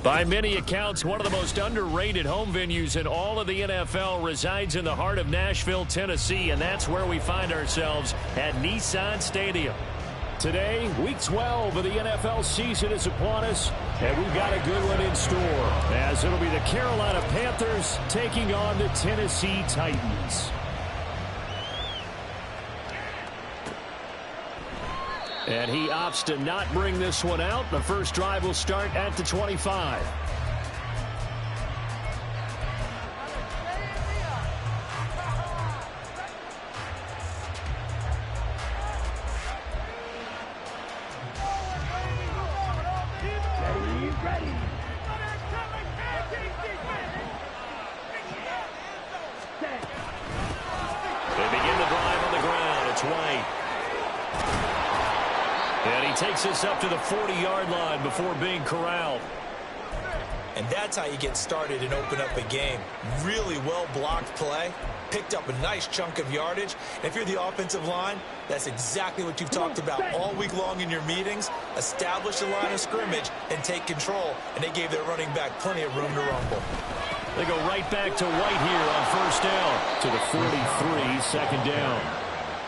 By many accounts, one of the most underrated home venues in all of the NFL resides in the heart of Nashville, Tennessee, and that's where we find ourselves at Nissan Stadium. Today, Week 12 of the NFL season is upon us, and we've got a good one in store, as it'll be the Carolina Panthers taking on the Tennessee Titans. And he opts to not bring this one out. The first drive will start at the 25. They begin the drive on the ground. It's White. And he takes us up to the 40-yard line before being corralled. And that's how you get started and open up a game. Really well-blocked play. Picked up a nice chunk of yardage. And if you're the offensive line, that's exactly what you've talked about all week long in your meetings. Establish the line of scrimmage and take control. And they gave their running back plenty of room to rumble. They go right back to White here on first down to the 43, second down.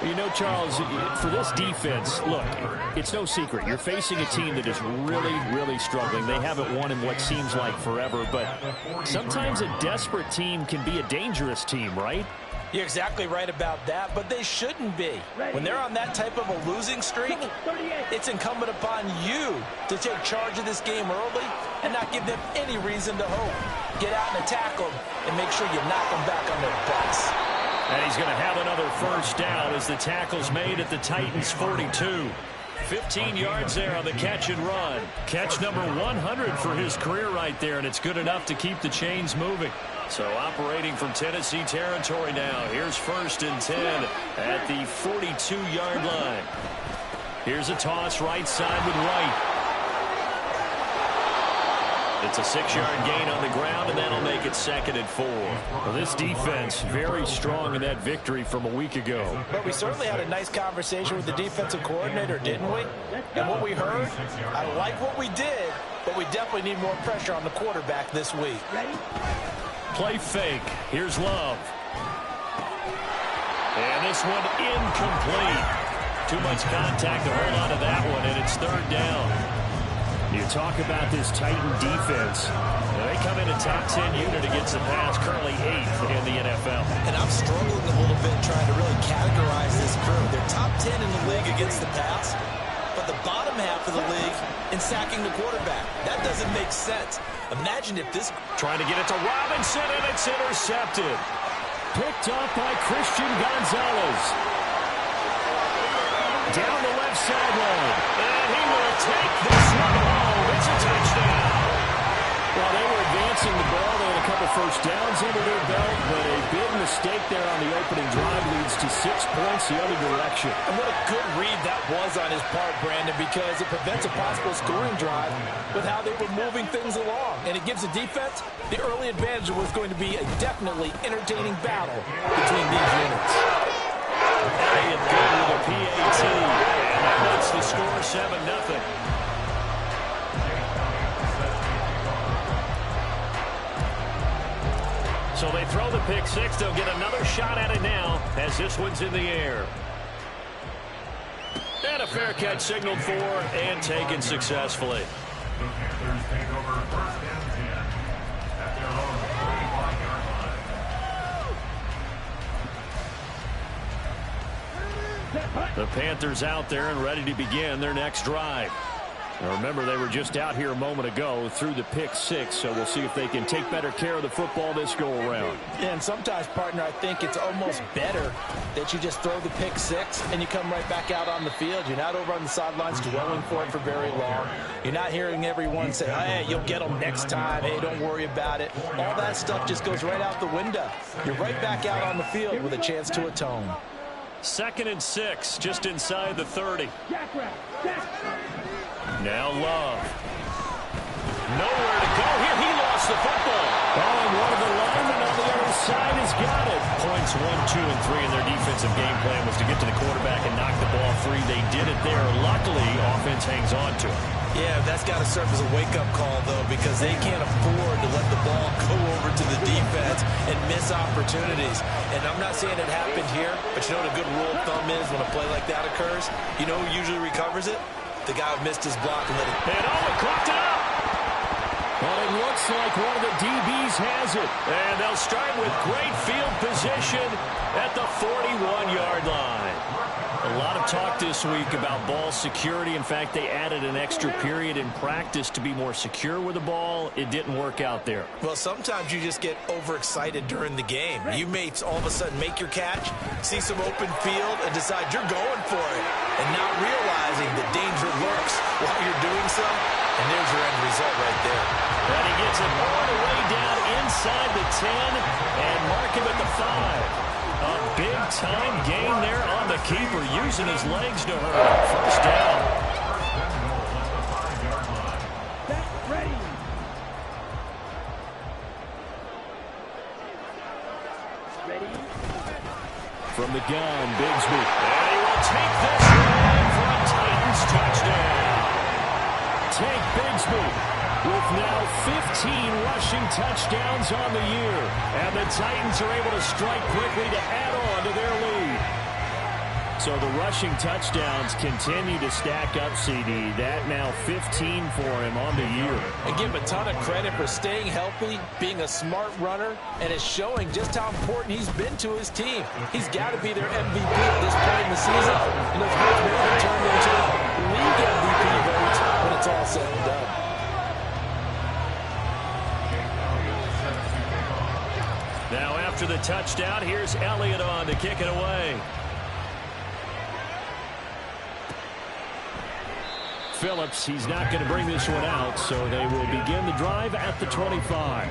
You know, Charles, for this defense, look, it's no secret. You're facing a team that is really, really struggling. They haven't won in what seems like forever, but sometimes a desperate team can be a dangerous team, right? You're exactly right about that, but they shouldn't be. When they're on that type of a losing streak, it's incumbent upon you to take charge of this game early and not give them any reason to hope. Get out and attack them and make sure you knock them back on their butts. And he's going to have another first down as the tackle's made at the Titans' 42. 15 yards there on the catch and run. Catch number 100 for his career right there, and it's good enough to keep the chains moving. So operating from Tennessee territory now. Here's 1st and 10 at the 42-yard line. Here's a toss right side with White. It's a 6-yard gain on the ground, and that'll make it 2nd and 4. Well, this defense very strong in that victory from a week ago. But we certainly had a nice conversation with the defensive coordinator, didn't we? And what we heard, I like what we did, but we definitely need more pressure on the quarterback this week. Play fake. Here's Love. And this one incomplete. Too much contact to hold on to that one, and it's 3rd down. You talk about this Titan defense. They come in a top 10 unit against the pass, currently 8th in the NFL. And I'm struggling a little bit trying to really categorize this crew. They're top 10 in the league against the pass, but the bottom half of the league in sacking the quarterback. That doesn't make sense. Imagine if this... Trying to get it to Robinson, and it's intercepted. Picked off by Christian Gonzalez. Down the left sideline. And he will take this one home. It's a touchdown. Well, they were advancing the ball. They had a couple first downs under their belt, but a big mistake there on the opening drive leads to 6 points the other direction. And what a good read that was on his part, Brandon, because it prevents a possible scoring drive with how they were moving things along. And it gives the defense the early advantage of what's going to be a definitely entertaining battle between these units. Elliott good with a PAT, and that makes the score 7-0. So they throw the pick six. They'll get another shot at it now as this one's in the air. And a fair catch signaled for and taken successfully. The Panthers out there and ready to begin their next drive. Now remember, they were just out here a moment ago through the pick six, so we'll see if they can take better care of the football this go-around. And sometimes, partner, I think it's almost better that you just throw the pick six and you come right back out on the field. You're not over on the sidelines dwelling for it for very long. You're not hearing everyone say, hey, you'll get them next time. Hey, don't worry about it. All that stuff just goes right out the window. You're right back out on the field with a chance to atone. 2nd and 6, just inside the 30. Now Love. Nowhere to go here. He lost the football. Oh, and one of the linemen on the other inside has got it. Points 1, 2, and 3 in their defensive game plan was to get to the quarterback and knock the ball free. They did it there. Luckily, offense hangs on to it. Yeah, that's got to serve as a wake-up call, though, because they can't afford to let the ball go over to the defense and miss opportunities. And I'm not saying it happened here, but you know what a good rule of thumb is when a play like that occurs? You know who usually recovers it? The guy who missed his block and let it. And clocked it up. Well, it looks like one of the DBs has it. And they'll start with great field position at the 41-yard line. A lot of talk this week about ball security. In fact, they added an extra period in practice to be more secure with the ball. It didn't work out there. Well, sometimes you just get overexcited during the game. You may all of a sudden make your catch, see some open field, and decide you're going for it, and not realizing the danger lurks while you're doing so. And there's your end result right there. And he gets it all the way down inside the 10 and mark him at the 5. A big-time gain there on the keeper, using his legs to hurt. First down. Ready. From the gun, Bigsby. And he will take this one for a Titans touchdown. Take Bigsby with now 15 rushing touchdowns on the year. And the Titans are able to strike quickly to add on to their lead. So the rushing touchdowns continue to stack up, CD. That now 15 for him on the year. And give him a ton of credit for staying healthy, being a smart runner, and it's showing just how important he's been to his team. He's got to be their MVP at this point in the season. And those guys may have turned into league MVP votes when it's all said and done. Now after the touchdown, here's Elliott on to kick it away. Phillips, he's not going to bring this one out, so they will begin the drive at the 25.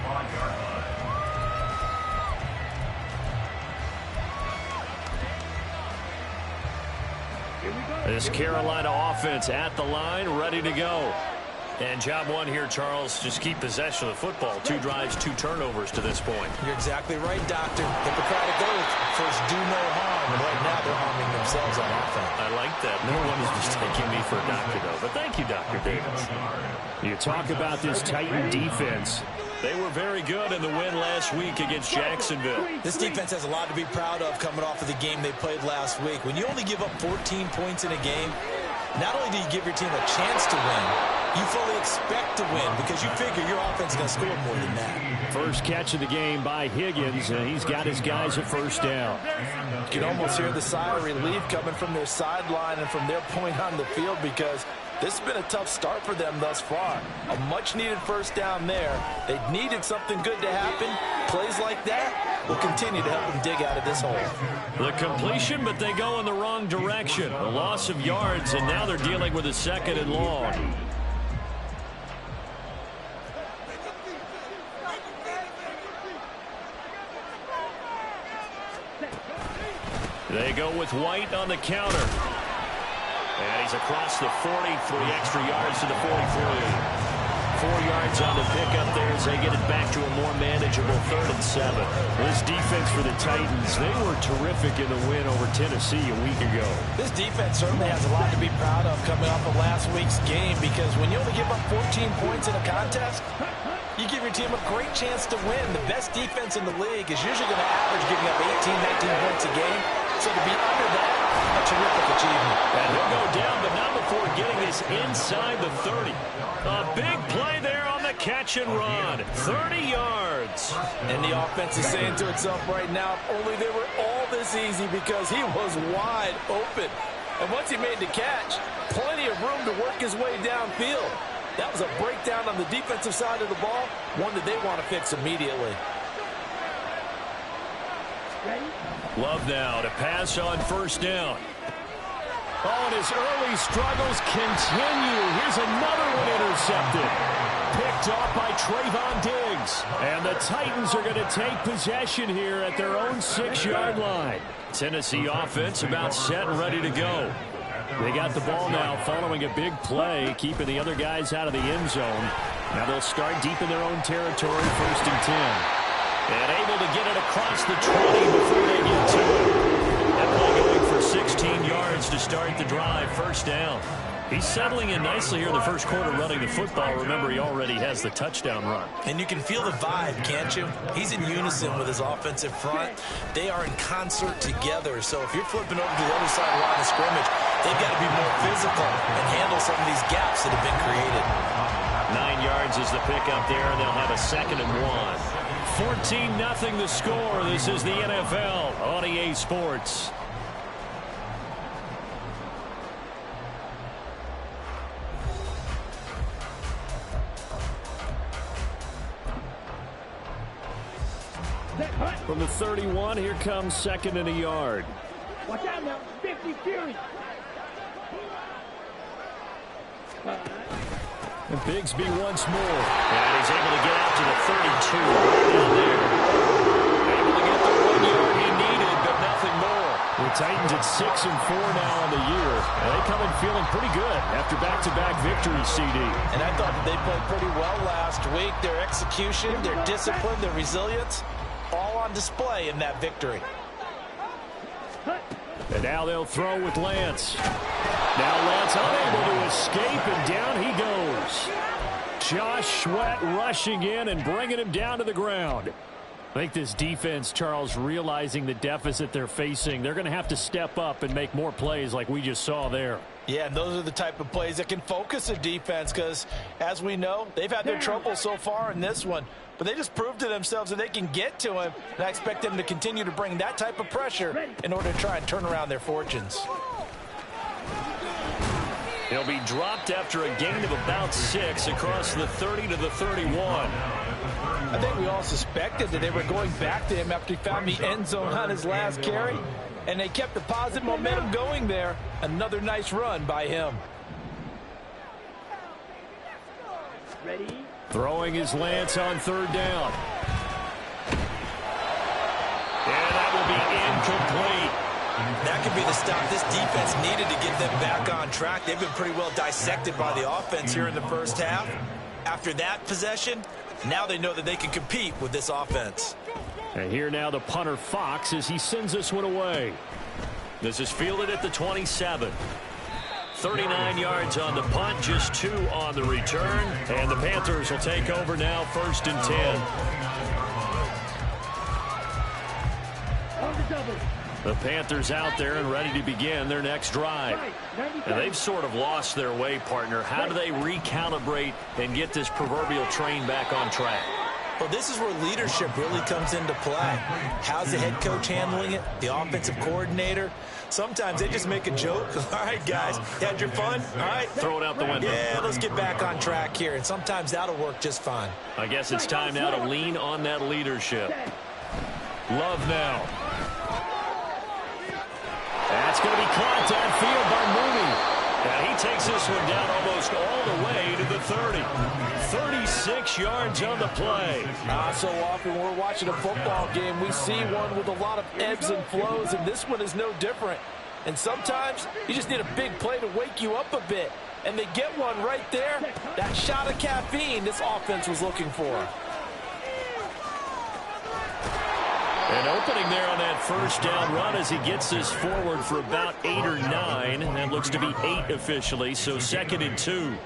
This Carolina offense at the line, ready to go. And job one here, Charles, just keep possession of the football. 2 drives, 2 turnovers to this point. You're exactly right, Doctor. Hippocratic oath. First, do no harm. And right now, they're harming themselves on offense. I like that. No one is mistaking me for a doctor, though. But thank you, Dr. Davis. You talk about this Titan defense. They were very good in the win last week against Jacksonville. This defense has a lot to be proud of coming off of the game they played last week. When you only give up 14 points in a game, not only do you give your team a chance to win, you fully expect to win because you figure your offense is going to score more than that. First catch of the game by Higgins, and he's got his guys at first down. You can almost hear the sigh of relief coming from their sideline and from their point on the field because this has been a tough start for them thus far. A much-needed first down there. They needed something good to happen. Plays like that will continue to help them dig out of this hole. The completion, but they go in the wrong direction. A loss of yards, and now they're dealing with a 2nd and long. They go with White on the counter. And he's across the 40, 3 extra yards to the 43. 4 yards on the pickup there as they get it back to a more manageable 3rd and 7. This defense for the Titans, they were terrific in the win over Tennessee a week ago. This defense certainly has a lot to be proud of coming off of last week's game because when you only give up 14 points in a contest, you give your team a great chance to win. The best defense in the league is usually going to average giving up 18, 19 points a game. So to be under that, a terrific achievement. And he'll go down, but not before getting this inside the 30. A big play there on the catch and run. 30 yards. And the offense is saying to itself right now, if only they were all this easy because he was wide open. And once he made the catch, plenty of room to work his way downfield. That was a breakdown on the defensive side of the ball, one that they want to fix immediately. Love now to pass on first down. Oh, and his early struggles continue. Here's another one intercepted. Picked off by Trayvon Diggs. And the Titans are going to take possession here at their own 6-yard line. Tennessee offense about set and ready to go. They got the ball now following a big play, keeping the other guys out of the end zone. Now they'll start deep in their own territory, 1st and 10. And able to get it across the 20 before they get to it. That play going for 16 yards to start the drive. First down. He's settling in nicely here in the first quarter running the football. Remember, he already has the touchdown run. And you can feel the vibe, can't you? He's in unison with his offensive front. They are in concert together. So if you're flipping over to the other side of the line of scrimmage, they've got to be more physical and handle some of these gaps that have been created. 9 yards is the pickup there, and they'll have a 2nd and 1. 14-0 the score. This is the NFL on EA Sports. From the 31, here comes 2nd and a yard. Watch out now. 50 Fury. And Bigsby once more. And he's able to get out to the 32. Down there. Able to get the 1 yard he needed, but nothing more. The Titans at 6-4 now on the year. And they come in feeling pretty good after back-to-back victories, CD. And I thought that they played pretty well last week. Their execution, their discipline, their resilience, all on display in that victory. And now they'll throw with Lance. Now Lance unable to escape, and down he goes. Josh Sweat rushing in and bringing him down to the ground. I think this defense, Charles, realizing the deficit they're facing, they're going to have to step up and make more plays like we just saw there. Yeah, and those are the type of plays that can focus a defense because, as we know, they've had their trouble so far in this one. But they just proved to themselves that they can get to him, and I expect them to continue to bring that type of pressure in order to try and turn around their fortunes. He'll be dropped after a gain of about 6 across the 30 to the 31. I think we all suspected that they were going back to him after he found the end zone on his last carry, and they kept the positive momentum going there. Another nice run by him. Ready? Throwing his Lance on 3rd down. And that will be incomplete. That could be the stop this defense needed to get them back on track. They've been pretty well dissected by the offense here in the first half. After that possession, now they know that they can compete with this offense. And here now the punter Fox as he sends this one away. This is fielded at the 27. 39 yards on the punt, just 2 on the return. And the Panthers will take over now, 1st and 10. On the double. The Panthers out there and ready to begin their next drive. And they've sort of lost their way, partner. How do they recalibrate and get this proverbial train back on track? Well, this is where leadership really comes into play. How's the head coach handling it? The offensive coordinator? Sometimes they just make a joke. All right, guys, you had your fun? All right. Throw it out the window. Yeah, let's get back on track here. And sometimes that'll work just fine. I guess it's time now to lean on that leadership. Love now. That's going to be caught downfield by Mooney. And he takes this one down almost all the way to the 30. 36 yards on the play. So often when we're watching a football game, we see one with a lot of ebbs and flows, and this one is no different. And sometimes you just need a big play to wake you up a bit. And they get one right there. That shot of caffeine this offense was looking for. An opening there on that 1st down run as he gets this forward for about 8 or 9. That looks to be 8 officially, so 2nd and 2.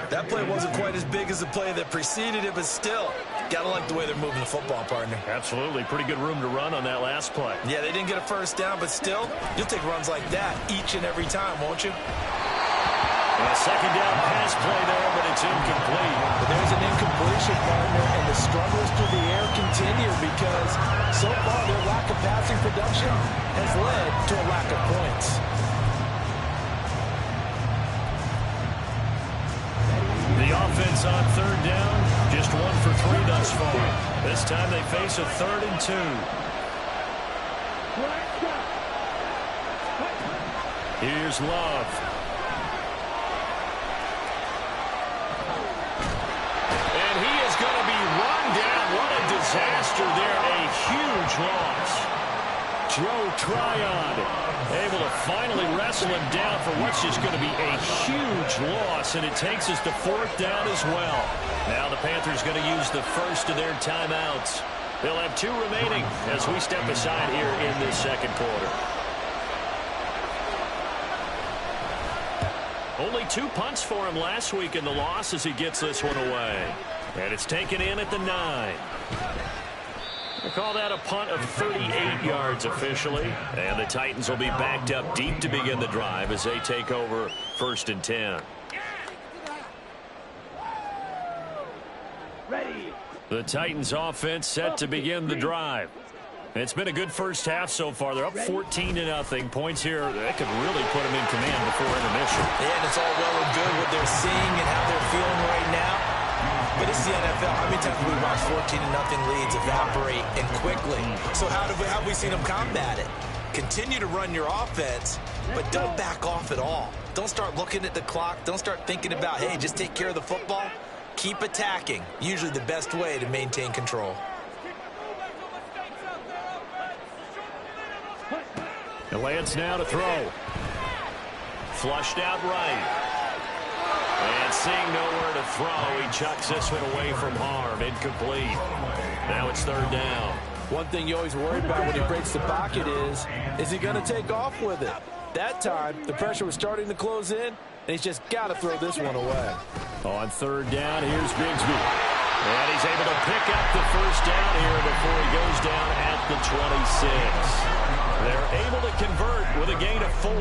That play wasn't quite as big as the play that preceded it, but still, gotta like the way they're moving the football, partner. Absolutely. Pretty good room to run on that last play. Yeah, they didn't get a 1st down, but still, you'll take runs like that each and every time, won't you? And a 2nd down pass play there, but it's incomplete. But there's an incompletion, partner, and the struggles through the air continue because so far their lack of passing production has led to a lack of points. The offense on 3rd down, just 1 for 3 thus far. This time they face a 3rd and 2. Here's Love. Disaster there, a huge loss. Joe Tryon able to finally wrestle him down for what's just going to be a huge loss, and it takes us to 4th down as well. Now the Panthers going to use the first of their timeouts. They'll have 2 remaining as we step aside here in this second quarter. Only 2 punts for him last week in the loss as he gets this one away. And it's taken in at the 9. They call that a punt of 38 yards officially. And the Titans will be backed up deep to begin the drive as they take over 1st and 10. Ready. The Titans offense set to begin the drive. It's been a good first half so far. They're up 14-0. Points here that could really put them in command before intermission. Yeah, and it's all well and good what they're seeing and how they're feeling right now. But it's the NFL. How many times have we watched 14-0 leads evaporate and quickly? So how have we seen them combat it? Continue to run your offense, but don't back off at all. Don't start looking at the clock. Don't start thinking about, hey, just take care of the football. Keep attacking. Usually the best way to maintain control. The Lance now to throw. Flushed out right. And seeing nowhere to throw, he chucks this one away from harm. Incomplete. Now it's 3rd down. One thing you always worry about when he breaks the pocket is he going to take off with it? That time, the pressure was starting to close in, and he's just got to throw this one away. On 3rd down, here's Bigsby. And he's able to pick up the 1st down here before he goes down at the 26. They're able to convert with a gain of 4.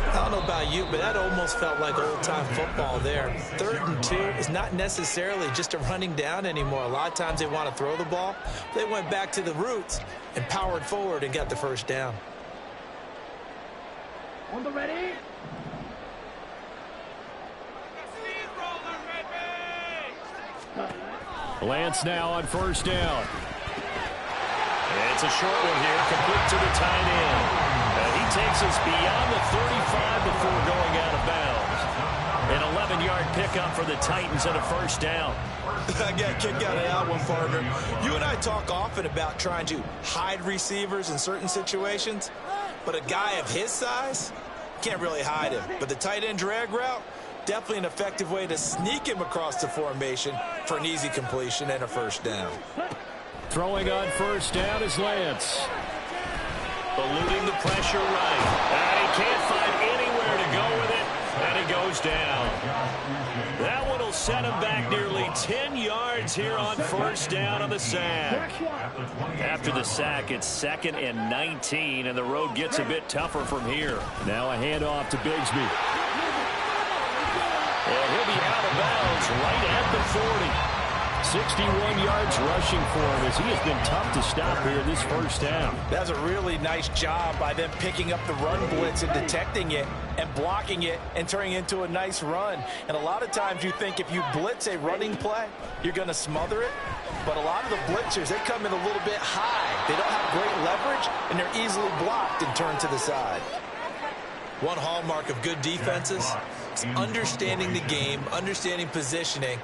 I don't know about you, but that almost felt like old-time football there. 3rd and 2 is not necessarily just a running down anymore. A lot of times they want to throw the ball. They went back to the roots and powered forward and got the 1st down. On the ready. Lance now on 1st down. And it's a short one here, complete to the tight end. And he takes us beyond the 35 before going out of bounds. An 11-yard pickup for the Titans and a 1st down. I got kicked out of that one, partner. You and I talk often about trying to hide receivers in certain situations, but a guy of his size can't really hide him. But the tight end drag route, definitely an effective way to sneak him across the formation for an easy completion and a 1st down. Throwing on 1st down is Lance. Eluding the pressure right. And he can't find anywhere to go with it. And he goes down. That one will set him back nearly 10 yards here on 1st down on the sack. After the sack, it's 2nd and 19, and the road gets a bit tougher from here. Now a handoff to Bigsby. And he'll be out of bounds right at the 40. 61 yards rushing for him as he has been tough to stop here this 1st down. That's a really nice job by them picking up the run blitz and detecting it and blocking it and turning it into a nice run. And a lot of times you think if you blitz a running play, you're going to smother it. But a lot of the blitzers, they come in a little bit high. They don't have great leverage, and they're easily blocked and turned to the side. One hallmark of good defenses is understanding the game, understanding positioning,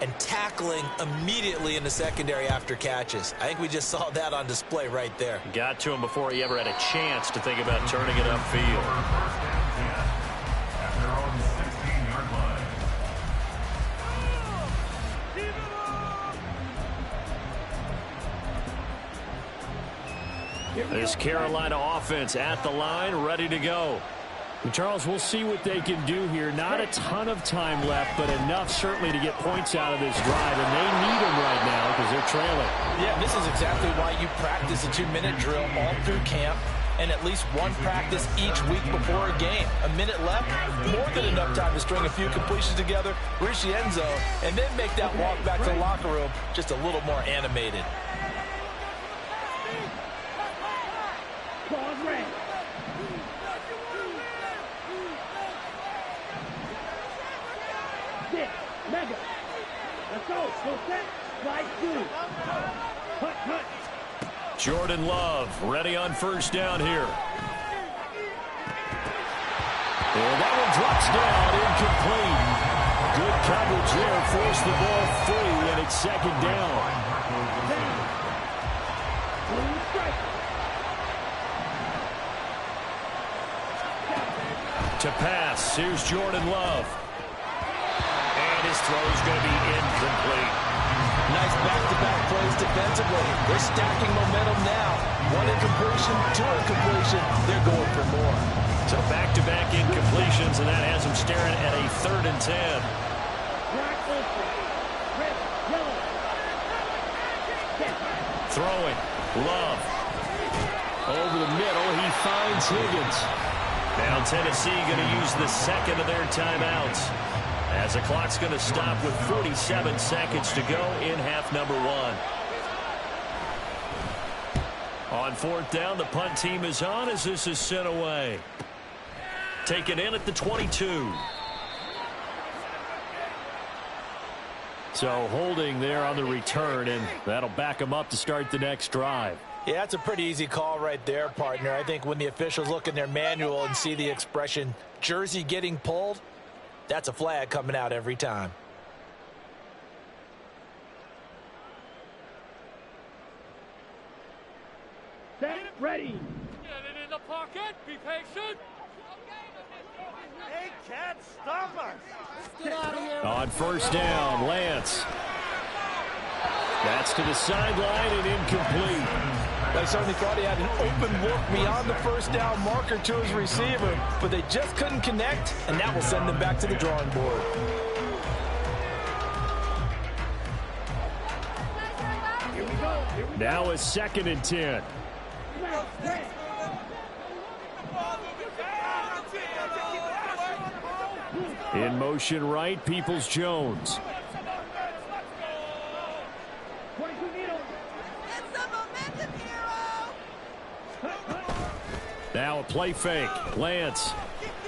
and tackling immediately in the secondary after catches. I think we just saw that on display right there. Got to him before he ever had a chance to think about turning it upfield. This Carolina offense at the line, ready to go. Charles, we'll see what they can do here. Not a ton of time left, but enough certainly to get points out of this drive, and they need them right now because they're trailing. Yeah, this is exactly why you practice a 2-minute drill all through camp and at least one practice each week before a game. A minute left, more than enough time to string a few completions together, reach the end zone, and then make that walk back to the locker room just a little more animated. Pause red. Mega. Let's go. Full set. Slide through. Cut. Jordan Love ready on 1st down here. And that one drops down, incomplete. Good coverage there, forced the ball free, and it's 2nd down. To pass, here's Jordan Love. And his throw is going to be incomplete. Nice back-to-back plays defensively. They're stacking momentum now. One incompletion, two incompletion. They're going for more. So back-to-back incompletions, and that has them staring at a 3rd and 10. Throwing. Love. Over the middle, he finds Higgins. Now Tennessee going to use the second of their timeouts, as the clock's going to stop with 47 seconds to go in half number 1. On 4th down, the punt team is on as this is sent away. Taken in at the 22. So holding there on the return, and that'll back them up to start the next drive. Yeah, that's a pretty easy call right there, partner. I think when the officials look in their manual and see the expression jersey getting pulled, that's a flag coming out every time. Set, ready. Get it in the pocket. Be patient. They can't stop us. Get out of here. On 1st down, Lance. That's to the sideline and incomplete. They certainly thought he had an open look beyond the 1st down marker to his receiver, but they just couldn't connect, and that will send them back to the drawing board. Here we go. Now a 2nd and 10. In motion right, Peoples-Jones. Now a play fake. Lance.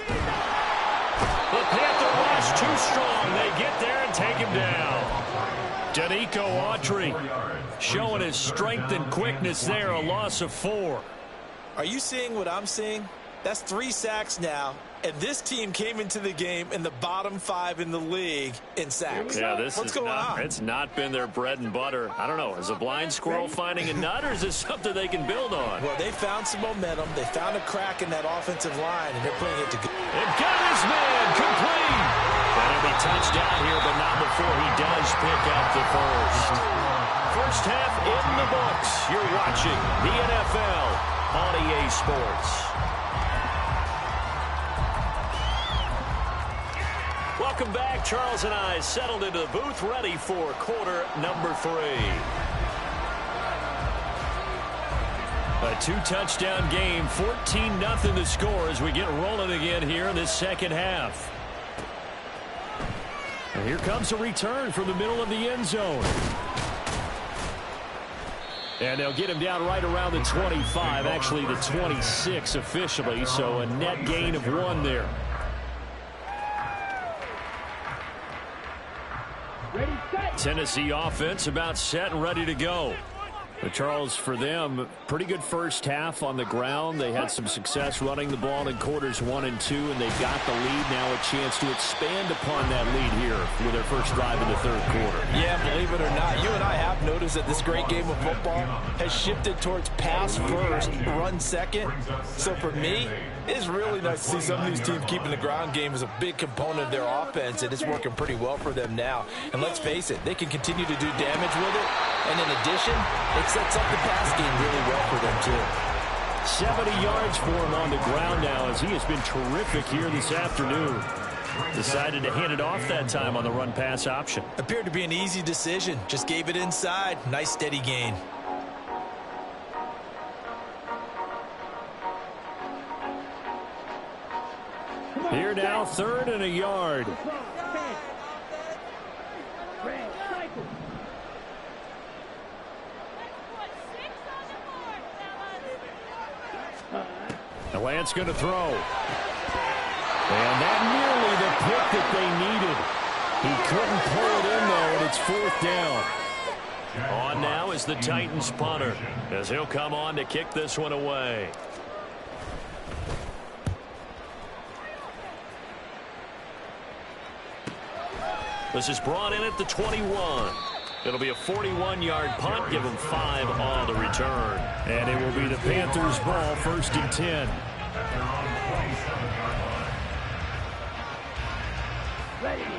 The Panther rush too strong. They get there and take him down. Danico Autry showing his strength and quickness there. A loss of 4. Are you seeing what I'm seeing? That's 3 sacks now, and this team came into the game in the bottom 5 in the league in sacks. Yeah, What's going on? It's not been their bread and butter. I don't know. Is a blind squirrel finding a nut, or is this something they can build on? Well, they found some momentum. They found a crack in that offensive line, and they're putting it to good. They've got his man complete. That'll be touchdown here, but not before he does pick up the first. First half in the books. You're watching the NFL on EA Sports. Welcome back. Charles and I settled into the booth, ready for quarter number 3. A 2-touchdown game, 14-0 the score as we get rolling again here in this second half. And here comes a return from the middle of the end zone. And they'll get him down right around the 25, actually the 26 officially, so a net gain of 1 there. Ready, set. Tennessee offense about set and ready to go. But Charles, for them, pretty good first half on the ground. They had some success running the ball in quarters 1 and 2, and they've got the lead. Now a chance to expand upon that lead here with their first drive in the 3rd quarter. Yeah, believe it or not, you and I have noticed that this great game of football has shifted towards pass first, run second. So for me, it's really nice to see some of these teams keeping the ground game as a big component of their offense, and it's working pretty well for them now. And let's face it, they can continue to do damage with it. And in addition, it sets up the pass game really well for them, too. 70 yards for him on the ground now as he has been terrific here this afternoon. Decided to hand it off that time on the run-pass option. Appeared to be an easy decision. Just gave it inside. Nice, steady gain. Here now, 3rd and a yard. Red, cycle. The Lance going to throw. And that nearly the pick that they needed. He couldn't pull it in, though, and it's 4th down. On now is the Titans punter, as he'll come on to kick this one away. This is brought in at the 21. It'll be a 41-yard punt. Give them 5 on the return. And it will be the Panthers' ball, 1st and 10.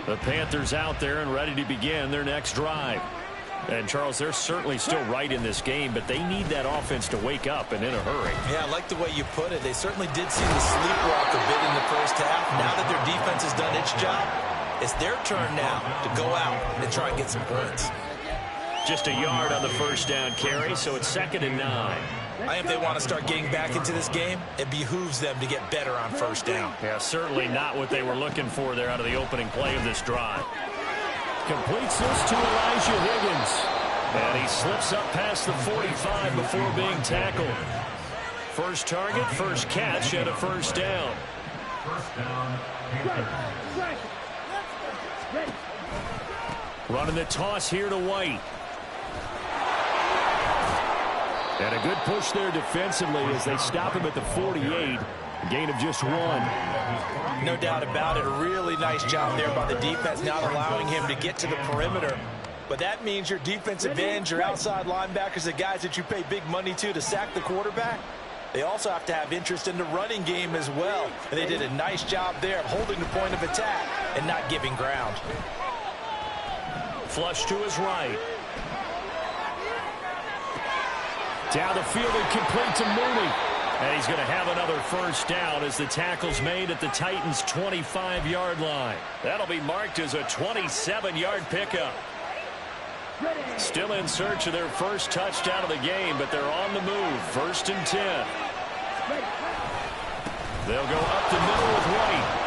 The Panthers out there and ready to begin their next drive. And, Charles, they're certainly still right in this game, but they need that offense to wake up and in a hurry. Yeah, I like the way you put it. They certainly did seem to sleepwalk a bit in the first half. Now that their defense has done its job, it's their turn now to go out and try and get some points. Just a yard on the first down carry, so it's 2nd and 9. I think if they want to start getting back into this game, it behooves them to get better on first down. Yeah, certainly not what they were looking for there out of the opening play of this drive. Completes this to Elijah Higgins. And he slips up past the 45 before being tackled. First target, first catch, and a first down. Running the toss here to White. And a good push there defensively as they stop him at the 48. A gain of just 1. No doubt about it. A really nice job there by the defense, not allowing him to get to the perimeter. But that means your defensive ends, your outside linebackers, the guys that you pay big money to sack the quarterback, they also have to have interest in the running game as well. And they did a nice job there of holding the point of attack and not giving ground. Flush to his right. Down the field and complete to Mooney. And he's going to have another first down as the tackle's made at the Titans' 25-yard line. That'll be marked as a 27-yard pickup. Still in search of their first touchdown of the game, but they're on the move. 1st and 10. They'll go up the middle with White.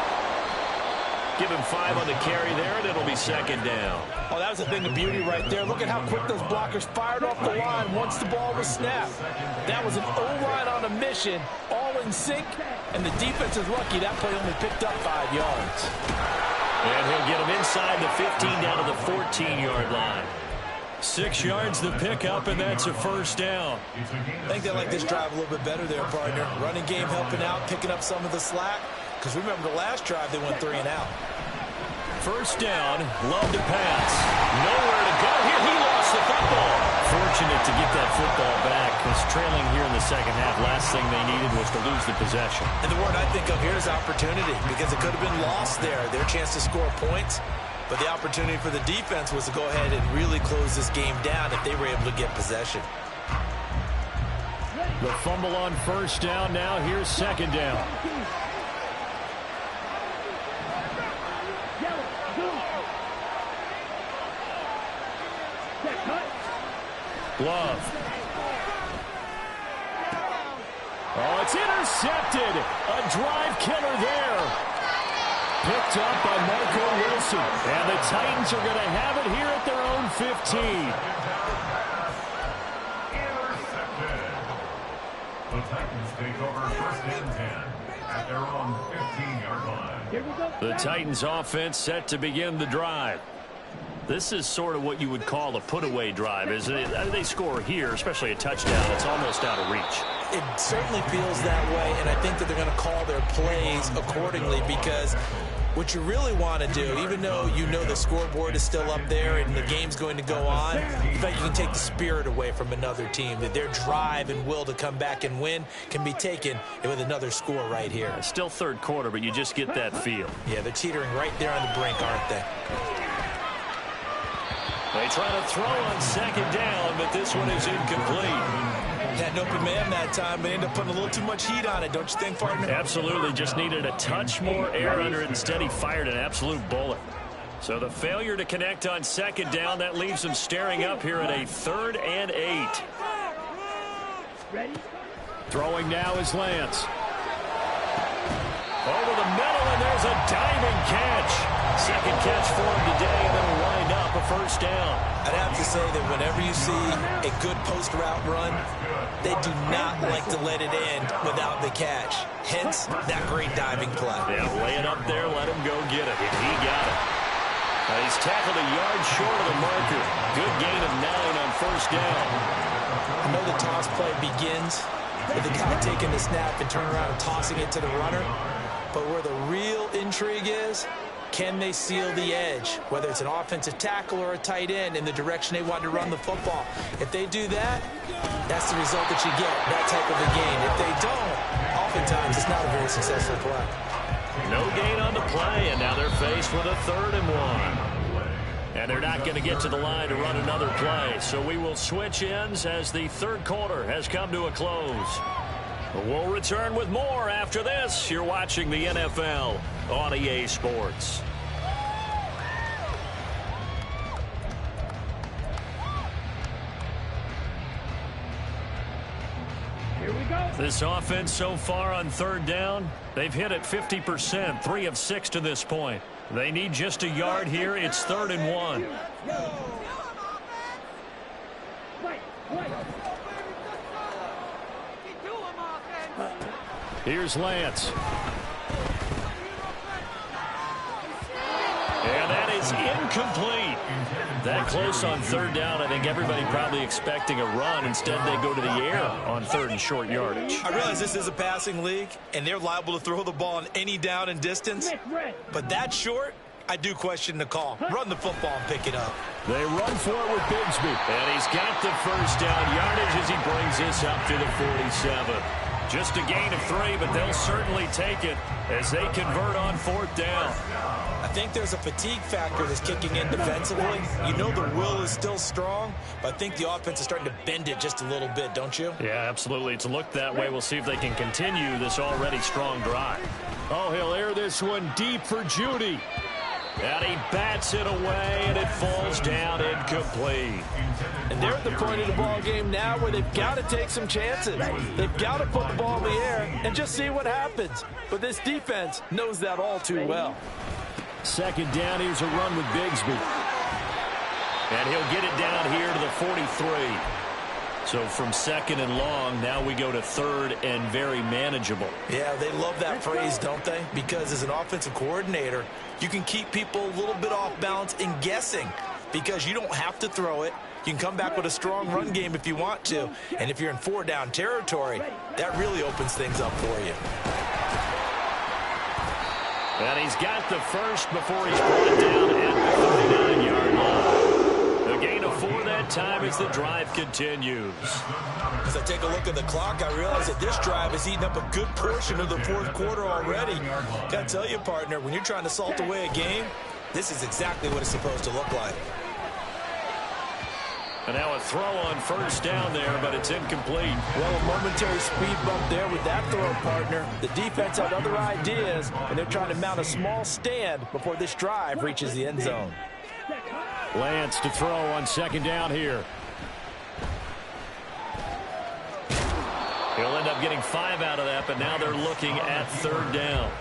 Give him 5 on the carry there, and it'll be 2nd down. Oh, that was a thing of beauty right there. Look at how quick those blockers fired off the line once the ball was snapped. That was an O-line on a mission, all in sync, and the defense is lucky that play only picked up 5 yards. And he'll get him inside the 15 down to the 14-yard line. 6 yards the pickup, and that's a first down. I think they like this drive a little bit better there, partner. Running game helping out, picking up some of the slack. Because remember, the last drive, they went 3 and out. First down, Love to pass. Nowhere to go here. He lost the football. Fortunate to get that football back because trailing here in the second half, last thing they needed was to lose the possession. And the word I think of here is opportunity because it could have been lost there. Their chance to score points. But the opportunity for the defense was to go ahead and really close this game down if they were able to get possession. The fumble on first down. Now here's 2nd down. Glove. Oh, it's intercepted. A drive killer there. Picked up by Marco Wilson. And the Titans are going to have it here at their own 15. Intercepted. The Titans take over 1st and 10 at their own 15-yard line. The Titans offense set to begin the drive. This is sort of what you would call a put-away drive, isn't it? They score here, especially a touchdown. It's almost out of reach. It certainly feels that way, and I think that they're going to call their plays accordingly because what you really want to do, even though you know the scoreboard is still up there and the game's going to go on, in fact, you can take the spirit away from another team, that their drive and will to come back and win can be taken with another score right here. Still 3rd quarter, but you just get that feel. Yeah, they're teetering right there on the brink, aren't they? They try to throw on 2nd down, but this one is incomplete. Had an open man that time, but ended up putting a little too much heat on it, don't you think, partner? Absolutely. Just needed a touch more air under it. Instead, he fired an absolute bullet. So the failure to connect on 2nd down, that leaves him staring up here at a 3rd and 8. Ready? Throwing now is Lance. Over the middle, and there's a diving catch. 2nd catch for him today, and then will wind up a first down. I'd have to say that whenever you see a good post route run, they do not like to let it end without the catch. Hence, that great diving play. Yeah, lay it up there, let him go get it, and he got it. He's tackled a yard short of the marker. Good gain of 9 on first down. I know the toss play begins with the guy taking the snap and turning around and tossing it to the runner. But where the real intrigue is, can they seal the edge, whether it's an offensive tackle or a tight end, in the direction they want to run the football? If they do that, that's the result that you get, that type of a gain. If they don't, oftentimes it's not a very successful play. No gain on the play, and now they're faced with a 3rd and 1. And they're not going to get to the line to run another play. So we will switch ends as the third quarter has come to a close. We'll return with more after this. You're watching the NFL on EA Sports. Here we go. This offense so far on third down, they've hit it 50%, 3 of 6 to this point. They need just a yard here. It's 3rd and 1. Here's Lance. And that is incomplete. That close on third down. I think everybody probably expecting a run. Instead, they go to the air on 3rd and short yardage. I realize this is a passing league, and they're liable to throw the ball on any down and distance. But that short, I do question the call. Run the football and pick it up. They run for it with Bigsby. And he's got the first down yardage as he brings this up to the 47. Just a gain of 3, but they'll certainly take it as they convert on 4th down. I think there's a fatigue factor that's kicking in defensively. You know the will is still strong, but I think the offense is starting to bend it just a little bit, don't you? Yeah, absolutely. It's looked that way. We'll see if they can continue this already strong drive. Oh, he'll air this one deep for Judy. And he bats it away, and it falls down incomplete. And they're at the point of the ball game now where they've got to take some chances. They've got to put the ball in the air and just see what happens. But this defense knows that all too well. 2nd down, here's a run with Bigsby. And he'll get it down here to the 43. So from 2nd and long, now we go to 3rd and very manageable. Yeah, they love that phrase, don't they? Because as an offensive coordinator, you can keep people a little bit off balance and guessing because you don't have to throw it. You can come back with a strong run game if you want to. And if you're in 4-down territory, that really opens things up for you. And he's got the first before he's brought down at the 39-yard line. The gain of 4 that time as the drive continues. As I take a look at the clock, I realize that this drive has eaten up a good portion of the 4th quarter already. Got to tell you, partner, when you're trying to salt away a game, this is exactly what it's supposed to look like. And now a throw on 1st down there, but it's incomplete. Well, a momentary speed bump there with that throw, partner. The defense had other ideas, and they're trying to mount a small stand before this drive reaches the end zone. Lance to throw on 2nd down here. He'll end up getting 5 out of that, but now they're looking at 3rd down.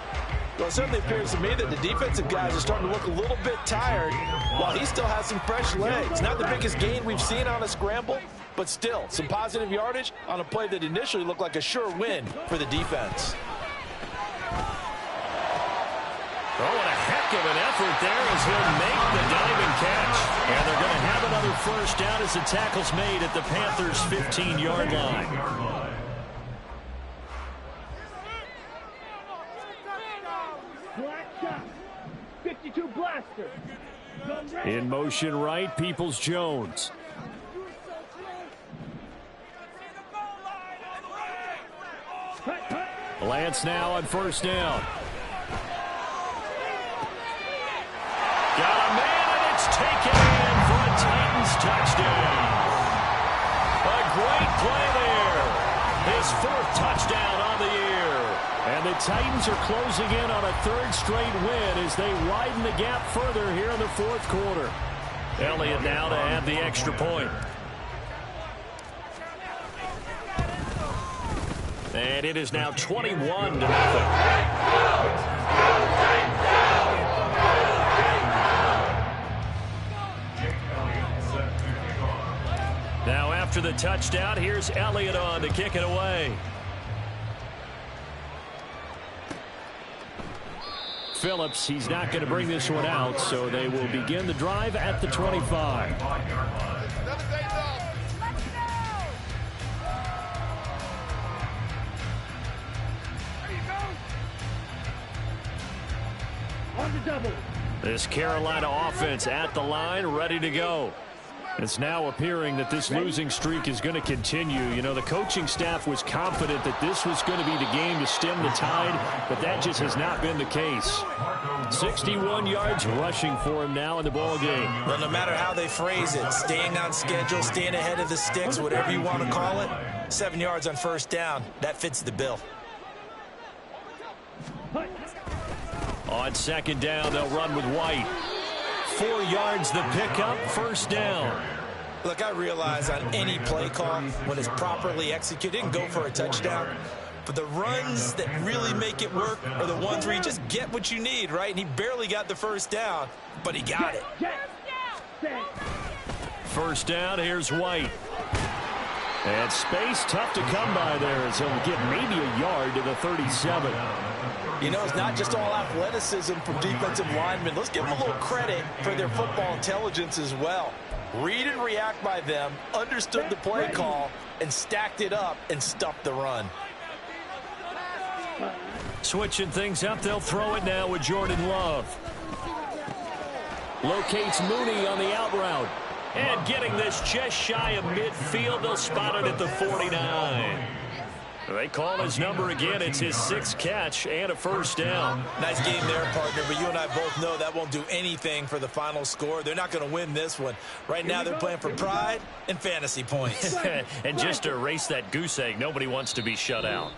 Well, it certainly appears to me that the defensive guys are starting to look a little bit tired while he still has some fresh legs. Not the biggest gain we've seen on a scramble, but still some positive yardage on a play that initially looked like a sure win for the defense. Oh, what a heck of an effort there as he'll make the diving catch. And they're going to have another 1st down as the tackle's made at the Panthers' 15-yard line. Black shot. 52 blaster. In motion right, Peoples-Jones. Lance now on 1st down. Got a man, and it's taken in for a Titans touchdown. A great play there. His 4th touchdown on the year. And the Titans are closing in on a 3rd straight win as they widen the gap further here in the 4th quarter. Elliott now to add the extra point. And it is now 21-0. Now after the touchdown, here's Elliott on to kick it away. Phillips, he's not going to bring this one out, so they will begin the drive at the 25. On the double. This Carolina offense at the line, ready to go. It's now appearing that this losing streak is going to continue. You know, the coaching staff was confident that this was going to be the game to stem the tide, but that just has not been the case. 61 yards rushing for him now in the ball game. Well, no matter how they phrase it, staying on schedule, staying ahead of the sticks, whatever you want to call it, 7 yards on first down, that fits the bill. On second down, they'll run with White. 4 yards the pickup, first down. Look, I realize on any play call, when it's properly executed, it can go for a touchdown. But the runs that really make it work are the ones where you just get what you need, right? And he barely got the first down, but he got it. First down, here's White. And space tough to come by there as he'll get maybe a yard to the 37. You know, it's not just all athleticism from defensive linemen. Let's give them a little credit for their football intelligence as well. Read and react by them, understood the play call, and stacked it up and stuffed the run. Switching things up, they'll throw it now with Jordan Love. Locates Mooney on the out route. And getting this just shy of midfield, they'll spot it at the 49. They call his number again. It's his 6th catch and a first down. Nice game there, partner, but you and I both know that won't do anything for the final score. They're not going to win this one. Right now they're playing for pride and fantasy points. And just to erase that goose egg, nobody wants to be shut out.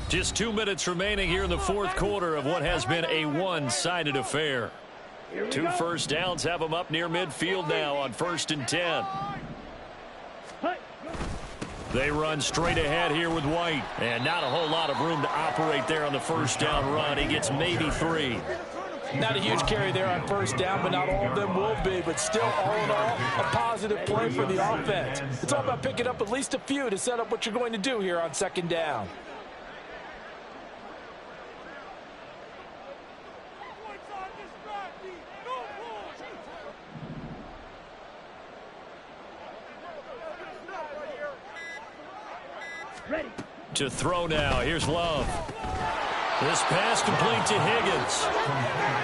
Just 2 minutes remaining here in the fourth quarter of what has been a one-sided affair. 2 first downs have them up near midfield now on 1st and 10. They run straight ahead here with White. And not a whole lot of room to operate there on the first down run. He gets maybe 3. Not a huge carry there on first down, but not all of them will be. But still, all in all, a positive play for the offense. It's all about picking up at least a few to set up what you're going to do here on second down. Ready. To throw now. Here's Love. This pass complete to Higgins.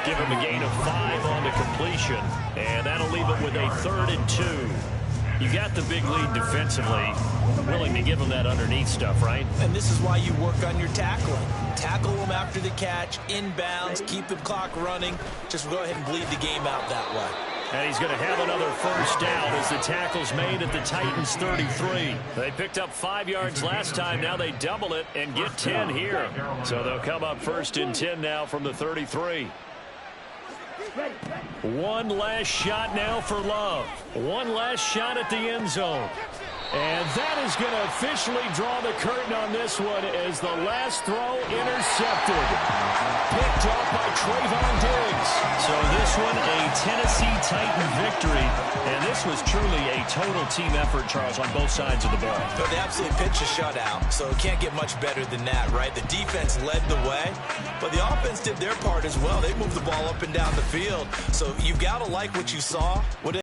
Give him a gain of 5 on the completion. And that'll leave it with a 3rd and 2. You got the big lead defensively. Willing to give him that underneath stuff, right? And this is why you work on your tackling. Tackle them after the catch, inbounds, keep the clock running. Just go ahead and bleed the game out that way. And he's going to have another first down as the tackle's made at the Titans' 33. They picked up 5 yards last time. Now they double it and get 10 here. So they'll come up 1st and 10 now from the 33. One last shot now for Love. One last shot at the end zone. And that is going to officially draw the curtain on this one as the last throw intercepted. Picked off by Trayvon Diggs. So this one a Tennessee Titan victory. And this was truly a total team effort, Charles, on both sides of the ball. So they absolutely pitched a shutout, so it can't get much better than that, right? The defense led the way, but the offense did their part as well. They moved the ball up and down the field. So you've got to like what you saw.